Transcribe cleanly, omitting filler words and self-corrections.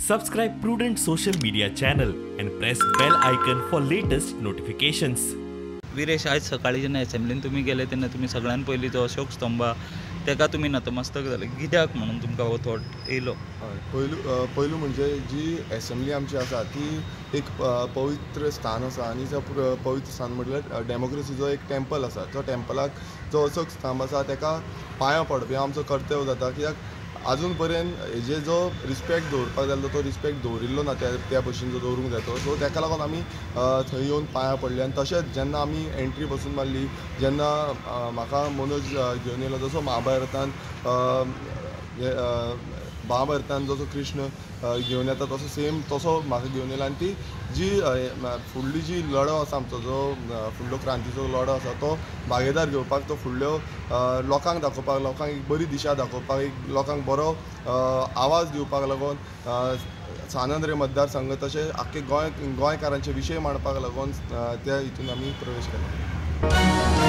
Subscribe Prudent social media channel and press bell icon for latest notifications. Viresh, आज सकाळी जेन्ना एसेंब्लीन तुमी गेले तेन्ना तुमी सगळ्यान पयलीं जो अशोक स्तंभ तेका तुमी नतमस्तक जाले, कित्याक म्हणून तुमकां हो थॉट येयलो? पयलू म्हणजे जी एसेंब्ली आमची आसा ती एक पवित्र स्थान आसा आनी जो पवित्र स्थान म्हटल्यार डेमोक्रेसीचो एक टेंपल आसा. त्या टेंपलाक जो अशोक स्तंभ आसा तेका पांयां पडप हें आमचो कर्तव्य जाता. कित्याक आजून पर्यंत हेजे जो रिस्पेक्ट दवरपाक जाय तो रिस्पेक्ट दवरिल्लो ना त्या भशेन दवरूंक जाय तो. सो तेका लागून आमी थंय येवन पांयां पडले. आनी तशेंच जेन्ना आमी एंट्री बसून मारली, जेन्ना म्हाका मनोज घेवन येयलो, जसो महाभारतान जसो कृष्ण घेवन येता तसो सेम तसो म्हाका घेवन येयलो. आनी ती जी फुडली जी लढो आसा आमचो, जो फुडलो क्रांतीचो लढो आसा तो भागेदार घेवपाक, तो फुडल्यो लोकांक दाखोवपाक, लोकांक एक बरी दिशा दाखोवपाक, एक लोकांक बरो आवाज दिवपाक लागून सानंद्रे मतदारसंघ तशें आख्खे गोंयकारांचे विशय मांडपाक लागून त्या हितून आमी प्रवेश केलो.